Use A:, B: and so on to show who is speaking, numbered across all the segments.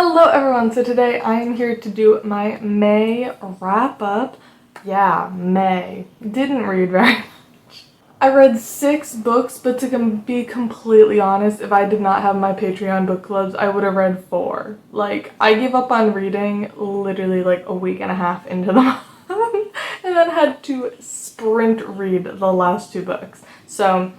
A: Hello everyone, so today I am here to do my May wrap up. Yeah, May. Didn't read very much. I read 6 books, but to be completely honest, if I did not have my Patreon book clubs, I would have read 4. Like, I gave up on reading literally like a week and a half into the month and then had to sprint read the last 2 books. So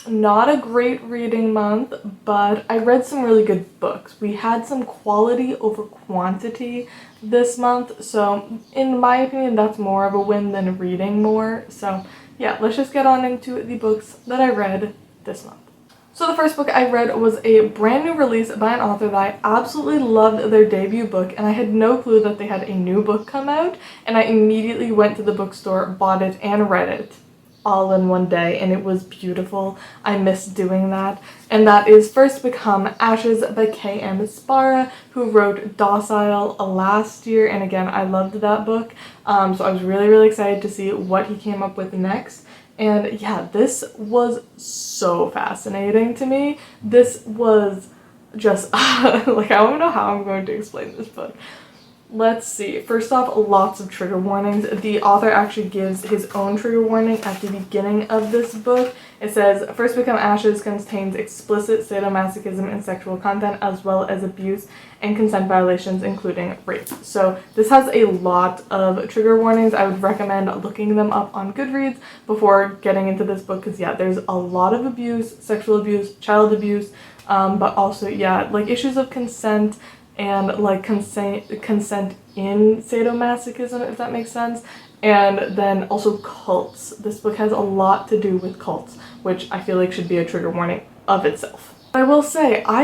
A: not a great reading month, but I read some really good books. We had some quality over quantity this month, so in my opinion that's more of a win than reading more. So yeah, let's just get on into the books that I read this month. So the first book I read was a brand new release by an author that I absolutely loved their debut book, and I had no clue that they had a new book come out, and I immediately went to the bookstore, bought it, and read it all in one day, and it was beautiful. I miss doing that. And that is First Become Ashes by K.M. Sparra, who wrote Docile last year, and again, I loved that book. So I was really excited to see what he came up with next. And yeah, this was so fascinating to me. This was just, like, I don't know how I'm going to explain this book. Let's see. First off, lots of trigger warnings. The author actually gives his own trigger warning at the beginning of this book. It says, First Become Ashes contains explicit sadomasochism and sexual content, as well as abuse and consent violations, including rape. So this has a lot of trigger warnings. I would recommend looking them up on Goodreads before getting into this book, because yeah, there's a lot of abuse, sexual abuse, child abuse, but also, yeah, like issues of consent, and like consent in sadomasochism, if that makes sense. And then also cults. This book has a lot to do with cults, which I feel like should be a trigger warning of itself. I will say, I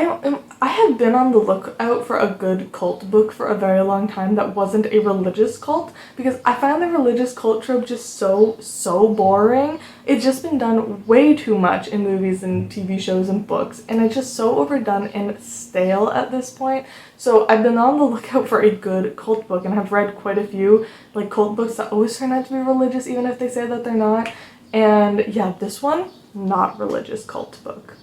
A: have been on the lookout for a good cult book for a very long time that wasn't a religious cult, because I find the religious cult trope just so boring. It's just been done way too much in movies and TV shows and books, and it's just so overdone and stale at this point. So I've been on the lookout for a good cult book, and I've read quite a few like cult books that always turn out to be religious even if they say that they're not. And yeah, this one, not religious cult book.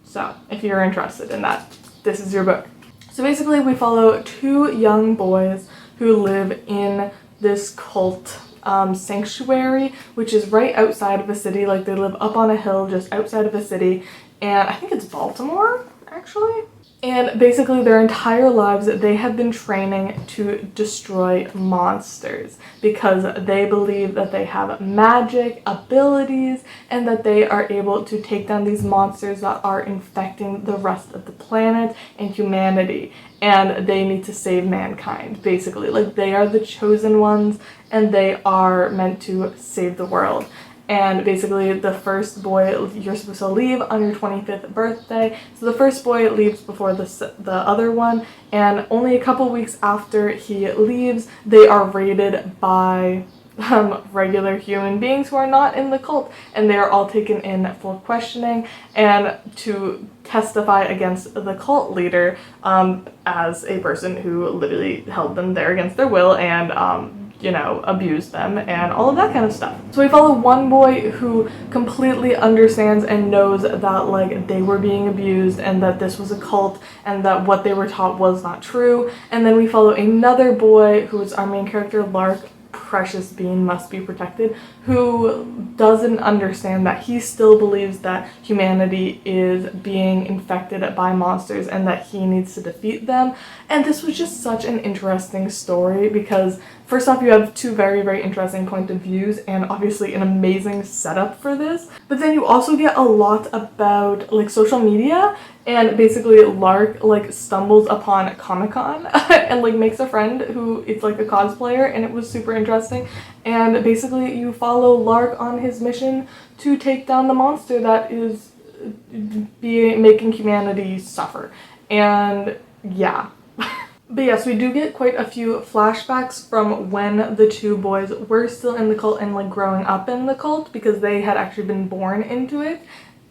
A: So if you're interested in that, this is your book. So basically we follow 2 young boys who live in this cult sanctuary, which is right outside of a city. Like, they live up on a hill just outside of a city, and I think it's Baltimore, actually. And basically their entire lives they have been training to destroy monsters, because they believe that they have magic abilities and that they are able to take down these monsters that are infecting the rest of the planet and humanity, and they need to save mankind, basically. Like, they are the chosen ones and they are meant to save the world. And basically the first boy, you're supposed to leave on your 25th birthday. So the first boy leaves before the other one, and only a couple weeks after he leaves, they are raided by regular human beings who are not in the cult, and they are all taken in for questioning and to testify against the cult leader as a person who literally held them there against their will and you know, abuse them and all of that kind of stuff. So we follow one boy who completely understands and knows that like they were being abused and that this was a cult and that what they were taught was not true. And then we follow another boy who is our main character, Lark, precious being, must be protected, who doesn't understand that he still believes that humanity is being infected by monsters and that he needs to defeat them. And this was just such an interesting story, because first off, you have 2 very interesting point of views and obviously an amazing setup for this, but then you also get a lot about like social media. And basically Lark like stumbles upon Comic-Con and like makes a friend who is like a cosplayer, and it was super interesting. And basically you follow Lark on his mission to take down the monster that is making humanity suffer. And yeah. But yes, we do get quite a few flashbacks from when the 2 boys were still in the cult and like growing up in the cult, because they had actually been born into it.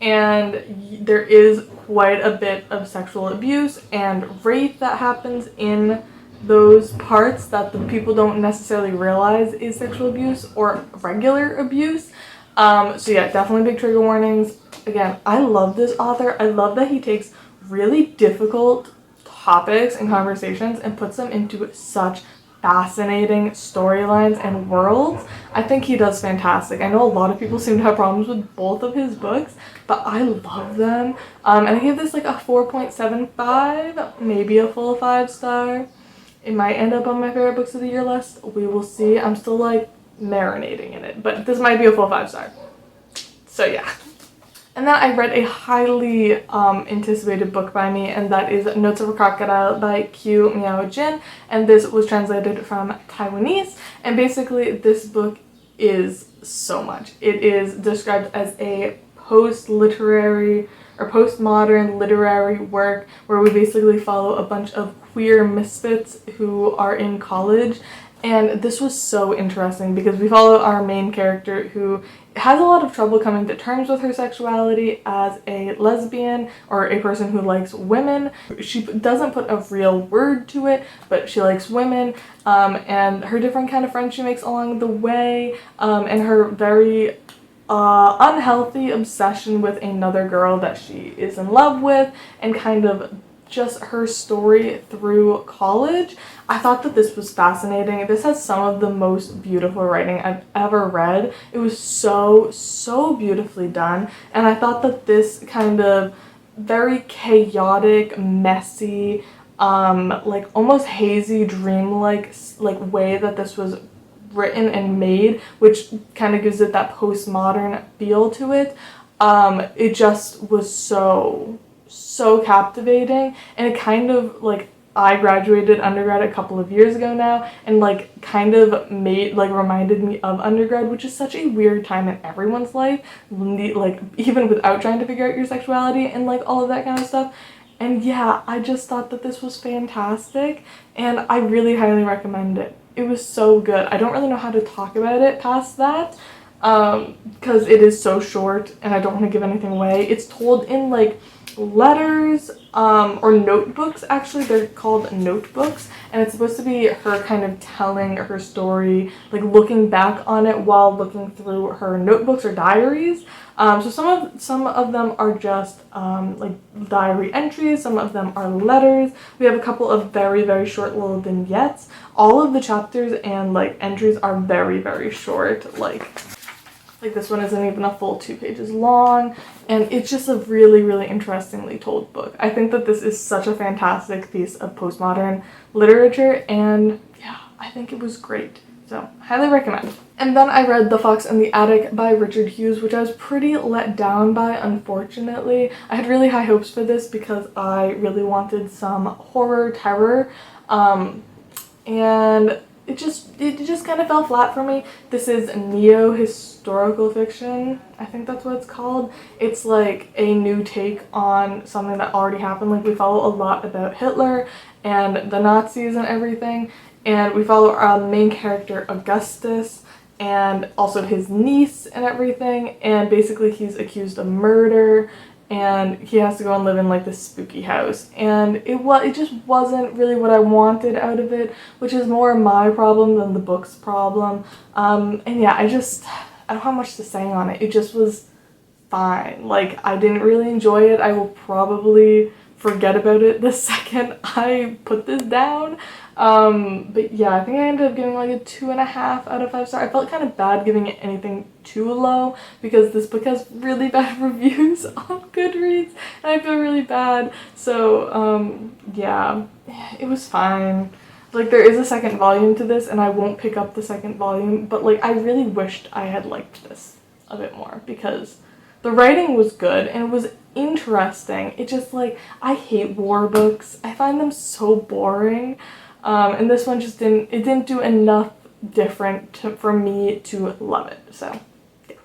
A: And there is quite a bit of sexual abuse and rape that happens in those parts that the people don't necessarily realize is sexual abuse or regular abuse. So yeah, definitely big trigger warnings. Again, I love this author. I love that he takes really difficult topics and conversations and puts them into such fascinating storylines and worlds. I think he does fantastic. I know a lot of people seem to have problems with both of his books, but I love them. And I gave this like a 4.75, maybe a full 5-star. It might end up on my favorite books of the year list. We will see. I'm still like marinating in it, but this might be a full 5-star. So yeah. And then I read a highly anticipated book by me, and that is Notes of a Crocodile by Q Miao Jin, and this was translated from Taiwanese, and basically this book is so much. It is described as a post-literary or postmodern literary work where we basically follow a bunch of queer misfits who are in college. And this was so interesting because we follow our main character who has a lot of trouble coming to terms with her sexuality as a lesbian or a person who likes women. She doesn't put a real word to it, but she likes women, and her different kind of friends she makes along the way, and her very unhealthy obsession with another girl that she is in love with, and kind of just her story through college. I thought that this was fascinating. This has some of the most beautiful writing I've ever read. It was so beautifully done, and I thought that this kind of very chaotic, messy, like almost hazy, dreamlike like way that this was written and made, which kind of gives it that postmodern feel to it. It just was so captivating, and it kind of like, I graduated undergrad a couple of years ago now, and like kind of reminded me of undergrad, which is such a weird time in everyone's life, like even without trying to figure out your sexuality and like all of that kind of stuff. And yeah, I just thought that this was fantastic, and I really highly recommend it. It was so good. I don't really know how to talk about it past that, because it is so short and I don't want to give anything away. It's told in like letters or notebooks. Actually, they're called notebooks, and it's supposed to be her kind of telling her story, like looking back on it while looking through her notebooks or diaries. So some of them are just like diary entries, some of them are letters. We have a couple of very short little vignettes. All of the chapters and like entries are very short, like this one isn't even a full 2 pages long, and it's just a really interestingly told book. I think that this is such a fantastic piece of postmodern literature, and yeah, I think it was great. So, highly recommend. And then I read The Fox in the Attic by Richard Hughes, which I was pretty let down by, unfortunately. I had really high hopes for this because I really wanted some horror, terror, and it just kind of fell flat for me. This is neo-historical fiction. I think that's what it's called. It's like a new take on something that already happened. Like, we follow a lot about Hitler and the Nazis and everything. And we follow our main character, Augustus, and also his niece and everything. And basically he's accused of murder, and he has to go and live in like this spooky house, and it just wasn't really what I wanted out of it, which is more my problem than the book's problem. And yeah, I don't have much to say on it. It just was fine. Like, I didn't really enjoy it. I will probably forget about it the second I put this down. But yeah, I think I ended up giving like a 2.5 out of 5 stars. I felt kind of bad giving it anything too low because this book has really bad reviews on Goodreads, and I feel really bad. So yeah, it was fine. Like, there is a second volume to this, and I won't pick up the second volume, but like, I really wished I had liked this a bit more because the writing was good and it was interesting. It just, like, I hate war books. I find them so boring. And this one just didn't do enough different for me to love it. So, yeah.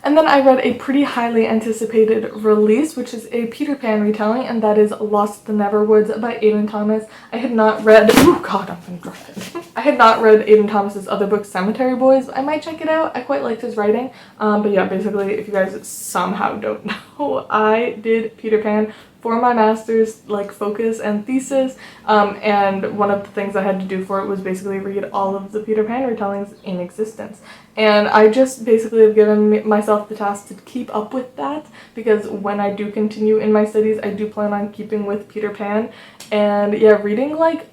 A: And then I read a pretty highly anticipated release, which is a Peter Pan retelling, and that is Lost the Neverwoods by Aiden Thomas. I had not read, oh god, I'm gonna drop it. I had not read Aiden Thomas's other book, Cemetery Boys. I might check it out. I quite liked his writing. But yeah, basically, if you guys somehow don't know, I did Peter Pan for my master's like focus and thesis, and one of the things I had to do for it was basically read all of the Peter Pan retellings in existence. And I just basically have given myself the task to keep up with that, because when I do continue in my studies, I do plan on keeping with Peter Pan. And yeah, reading like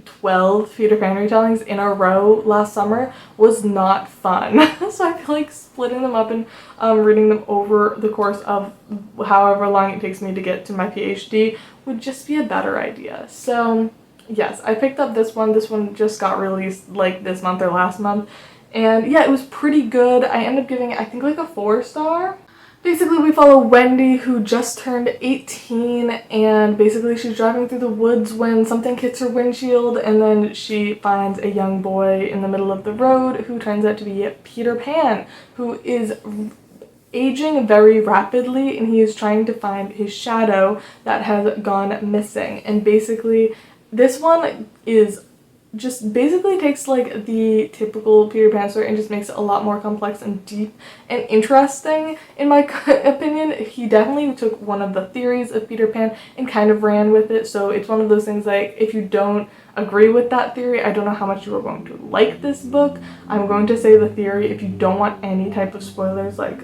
A: 12 Peter Pan retellings in a row last summer was not fun. So I feel like splitting them up and reading them over the course of however long it takes me to get to my PhD would just be a better idea. So yes, I picked up this one. This one just got released like this month or last month. And yeah, it was pretty good. I ended up giving it, I think, like a 4-star. Basically, we follow Wendy, who just turned 18, and basically she's driving through the woods when something hits her windshield, and then she finds a young boy in the middle of the road who turns out to be Peter Pan, who is aging very rapidly, and he is trying to find his shadow that has gone missing. And basically, this one is just basically takes like the typical Peter Pan story and just makes it a lot more complex and deep and interesting, in my opinion. He definitely took one of the theories of Peter Pan and kind of ran with it, so it's one of those things like, if you don't agree with that theory, I don't know how much you are going to like this book. I'm going to say the theory. If you don't want any type of spoilers, like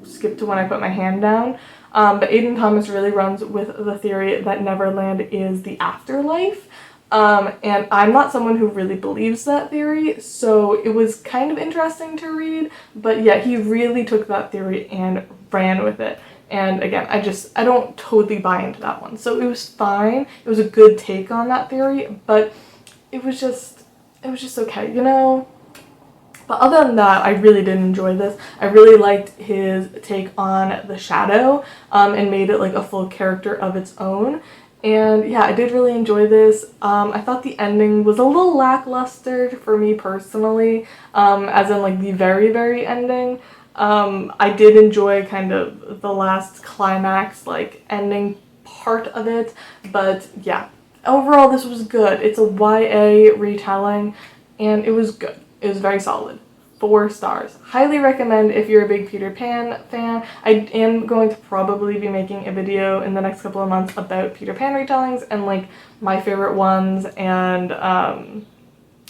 A: skip to when I put my hand down. But Aidan Thomas really runs with the theory that Neverland is the afterlife. And I'm not someone who really believes that theory, so it was kind of interesting to read, but yeah, he really took that theory and ran with it. And again, I don't totally buy into that one. So it was fine. It was a good take on that theory, but it was just okay, you know? But other than that, I really did enjoy this. I really liked his take on the shadow, and made it like a full character of its own. And yeah, I did really enjoy this. I thought the ending was a little lackluster for me personally, as in like the very, very ending. I did enjoy kind of the last climax, like ending part of it, but yeah, overall this was good. It's a YA retelling, and it was good. It was very solid. 4 stars. Highly recommend if you're a big Peter Pan fan. I am going to probably be making a video in the next couple of months about Peter Pan retellings and like my favorite ones and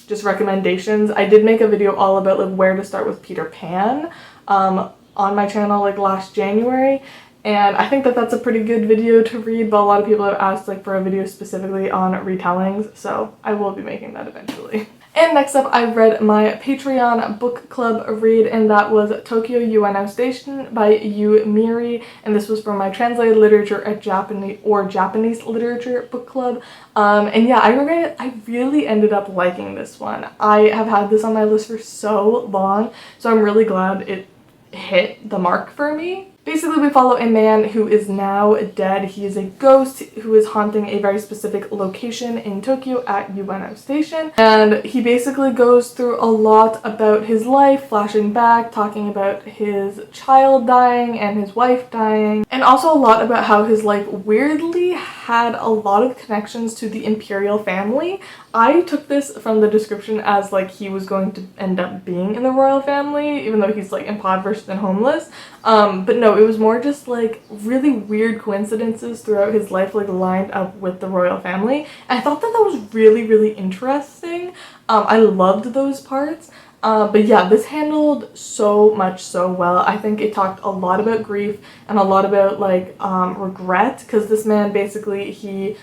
A: just recommendations. I did make a video all about like where to start with Peter Pan on my channel like last January, and I think that that's a pretty good video to read, but a lot of people have asked like for a video specifically on retellings, so I will be making that eventually. And next up, I read my Patreon book club read, and that was Tokyo Unm Station by Yu Miri, and this was from my translated literature at Japanese literature book club. And yeah, I really ended up liking this one. I have had this on my list for so long, so I'm really glad it hit the mark for me. Basically, we follow a man who is now dead. He is a ghost who is haunting a very specific location in Tokyo at Unm Station. And he basically goes through a lot about his life, flashing back, talking about his child dying and his wife dying, and also a lot about how his life weirdly had a lot of connections to the imperial family. I took this from the description as like he was going to end up being in the royal family, even though he's like impoverished and homeless. But no, it was more just like really weird coincidences throughout his life like lined up with the royal family. And I thought that was really, really interesting. I loved those parts. But yeah, this handled so much so well. I think it talked a lot about grief and a lot about like regret, because this man basically, he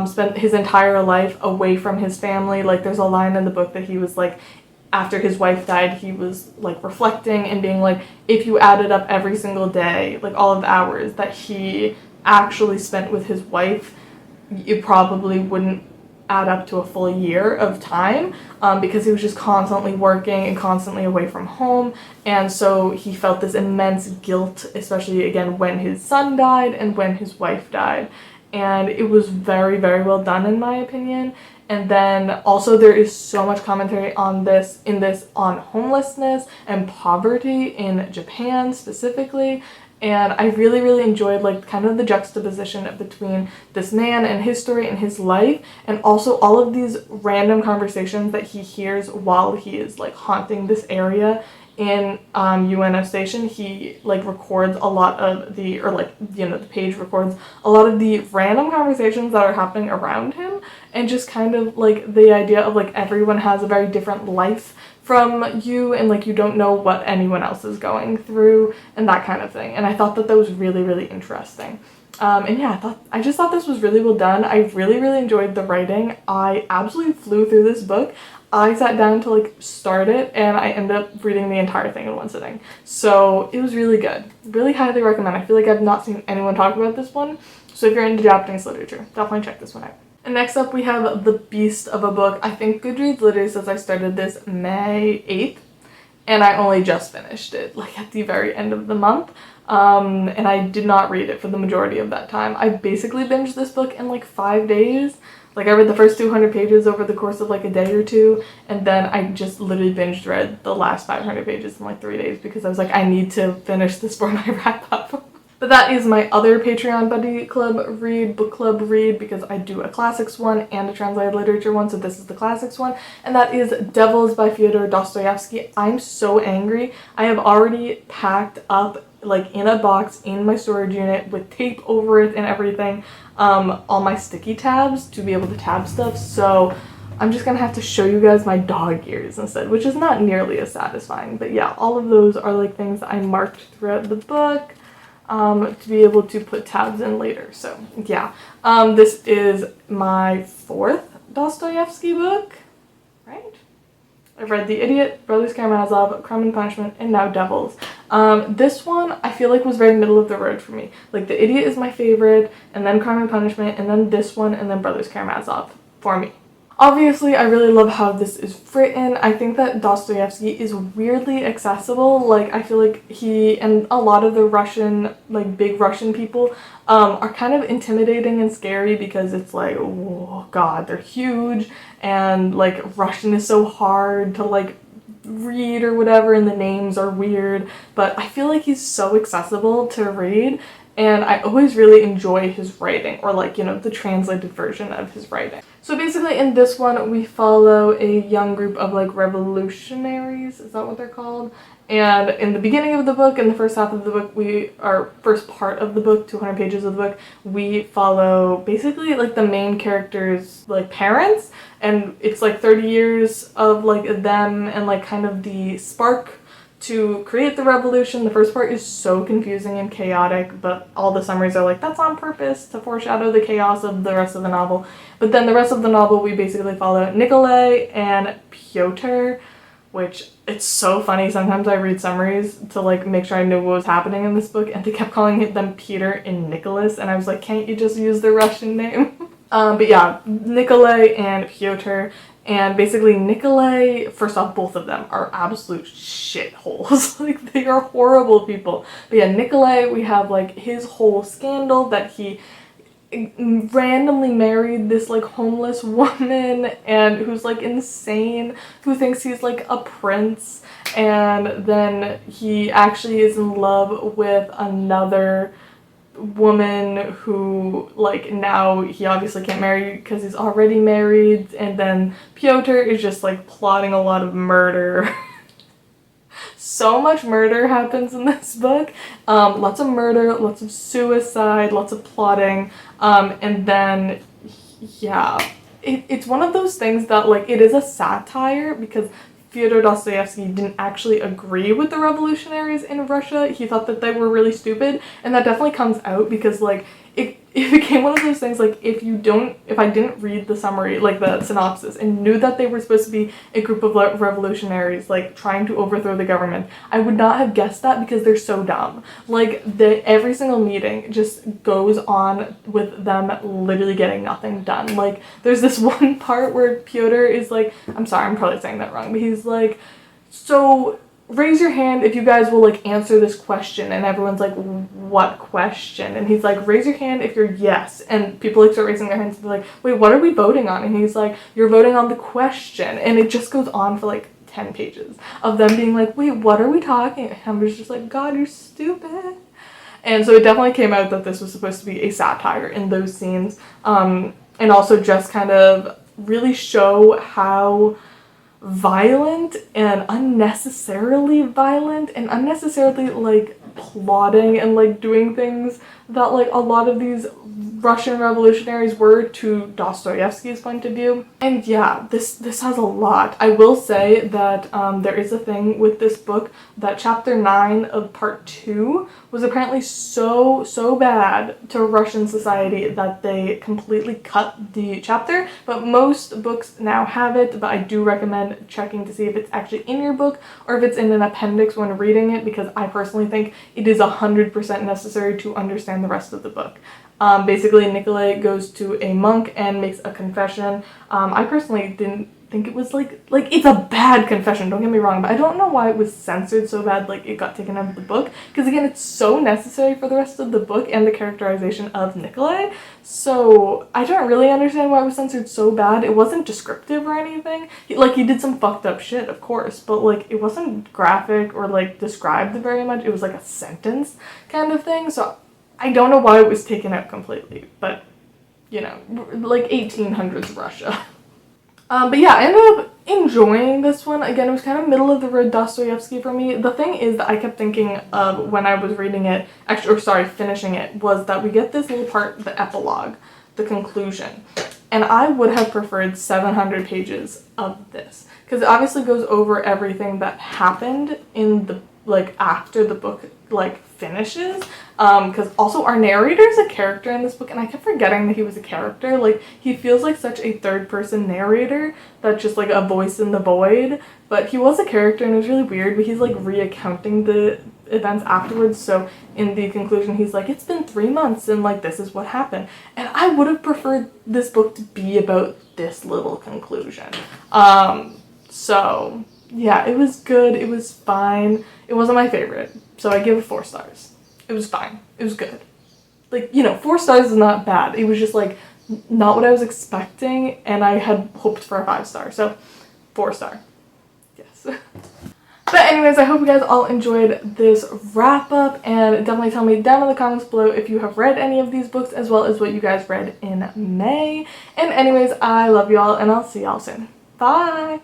A: spent his entire life away from his family. Like there's a line in the book that he was like, after his wife died, he was like reflecting and being like, if you added up every single day, like all of the hours that he actually spent with his wife, it probably wouldn't add up to a full year of time, because he was just constantly working and constantly away from home. And so he felt this immense guilt, especially again when his son died and when his wife died. And it was very, very well done in my opinion. And then also there is so much commentary on this on homelessness and poverty in Japan specifically. And I really, really enjoyed like kind of the juxtaposition between this man and his story and his life, and also all of these random conversations that he hears while he is like haunting this area in Unm Station, he like records a lot of the, or like, you know, the page records a lot of the random conversations that are happening around him, and just kind of like the idea of like everyone has a very different life from you, and like you don't know what anyone else is going through and that kind of thing. And I thought that was really, really interesting. And yeah, I just thought this was really well done. I really, really enjoyed the writing. I absolutely flew through this book. I sat down to like start it, and I ended up reading the entire thing in one sitting. So it was really good. Really highly recommend. I feel like I've not seen anyone talk about this one. So if you're into Japanese literature, definitely check this one out. And next up we have The Beast of a Book. I think Goodreads literally says I started this May 8th, and I only just finished it, like at the very end of the month. And I did not read it for the majority of that time. I basically binged this book in like 5 days. Like I read the first 200 pages over the course of like a day or two, and then I just literally binge read the last 500 pages in like 3 days because I was like, I need to finish this for my wrap up. But that is my other Patreon buddy club read, book club read, because I do a classics one and a translated literature one, so this is the classics one, and that is Devils by Fyodor Dostoevsky. I'm so angry. I have already packed up like in a box in my storage unit with tape over it and everything, all my sticky tabs to be able to tab stuff, so I'm just gonna have to show you guys my dog ears instead, which is not nearly as satisfying. But yeah, all of those are like things that I marked throughout the book to be able to put tabs in later. So yeah, this is my 4th Dostoevsky book, right? I've read The Idiot, Brothers Karamazov, Crime and Punishment, and now Devils. This one I feel like was very middle of the road for me. Like The Idiot is my favorite, and then Crime and Punishment, and then this one, and then Brothers Karamazov for me. Obviously, I really love how this is written. I think that Dostoevsky is weirdly accessible. Like, I feel like he and a lot of the Russian, like, big Russian people are kind of intimidating and scary because it's like, oh, God, they're huge, and, like, Russian is so hard to, like, read or whatever, and the names are weird. But I feel like he's so accessible to read, and I always really enjoy his writing, or like, you know, the translated version of his writing. So basically in this one, we follow a young group of like revolutionaries, is that what they're called? And in the beginning of the book, in the first half of the book, first part of the book, 200 pages of the book, we follow basically like the main character's like parents, and it's like 30 years of like them and like kind of the spark to create the revolution. The first part is so confusing and chaotic, but all the summaries are like, that's on purpose to foreshadow the chaos of the rest of the novel. But then the rest of the novel, we basically follow Nikolai and Pyotr, which it's so funny. Sometimes I read summaries to like make sure I knew what was happening in this book, and they kept calling them Peter and Nicholas, and I was like, can't you just use the Russian name? But yeah, Nikolai and Pyotr. And basically Nikolai, first off, both of them are absolute shitholes. Like, they are horrible people. But yeah, Nikolai, we have like his whole scandal that he randomly married this like homeless woman, and who's like insane, who thinks he's like a prince, and then he actually is in love with another woman who like now he obviously can't marry because he's already married, and then Pyotr is just like plotting a lot of murder. So much murder happens in this book. Lots of murder, lots of suicide, lots of plotting, and then yeah, it's one of those things that like it is a satire because Fyodor Dostoevsky didn't actually agree with the revolutionaries in Russia. He thought that they were really stupid, and that definitely comes out because like it became one of those things like if I didn't read the summary, like the synopsis, and knew that they were supposed to be a group of revolutionaries like trying to overthrow the government, I would not have guessed that because they're so dumb. Like every single meeting just goes on with them literally getting nothing done. Like there's this one part where Pyotr is like, I'm sorry, I'm probably saying that wrong, but he's like, so raise your hand if you guys will like answer this question, and everyone's like, what question? And he's like, raise your hand if you're yes, and people like start raising their hands and they're like, wait, what are we voting on? And he's like, you're voting on the question, and it just goes on for like 10 pages of them being like, wait, what are we talking? And I'm just like, God, you're stupid. And so it definitely came out that this was supposed to be a satire in those scenes, and also just kind of really show how violent and unnecessarily violent and unnecessarily like plotting and like doing things that like a lot of these Russian revolutionaries were to Dostoevsky's point of view. And yeah, this has a lot. I will say that there is a thing with this book that chapter 9 of part 2 was apparently so bad to Russian society that they completely cut the chapter, but most books now have it, but I do recommend checking to see if it's actually in your book or if it's in an appendix when reading it, because I personally think it is 100% necessary to understand the rest of the book. Basically, Nikolai goes to a monk and makes a confession. I personally didn't think it was like it's a bad confession, don't get me wrong, but I don't know why it was censored so bad, like it got taken out of the book, because again, it's so necessary for the rest of the book and the characterization of Nikolai. So I don't really understand why it was censored so bad. It wasn't descriptive or anything. He did some fucked up shit, of course, but like it wasn't graphic or like described very much. It was like a sentence kind of thing. So I don't know why it was taken out completely, but you know, like 1800s Russia. But yeah, I ended up enjoying this one. Again, it was kind of middle of the road Dostoevsky for me. The thing is that I kept thinking of when I was reading it, finishing it, was that we get this little part, the epilogue, the conclusion. And I would have preferred 700 pages of this, because it obviously goes over everything that happened in the, like, after the book, like, finishes, because also our narrator is a character in this book, and I kept forgetting that he was a character. Like, he feels like such a third-person narrator that's just, like, a voice in the void, but he was a character, and it was really weird, but he's, like, recounting the events afterwards. So in the conclusion, he's like, it's been 3 months, and, like, this is what happened, and I would have preferred this book to be about this little conclusion. So yeah, it was good, it was fine. It wasn't my favorite, so I give it 4 stars. It was fine. It was good. Like, you know, 4 stars is not bad. It was just, like, not what I was expecting, and I had hoped for a 5 star, so 4 star. Yes. But anyways, I hope you guys all enjoyed this wrap-up, and definitely tell me down in the comments below if you have read any of these books, as well as what you guys read in May. And anyways, I love you all, and I'll see y'all soon. Bye!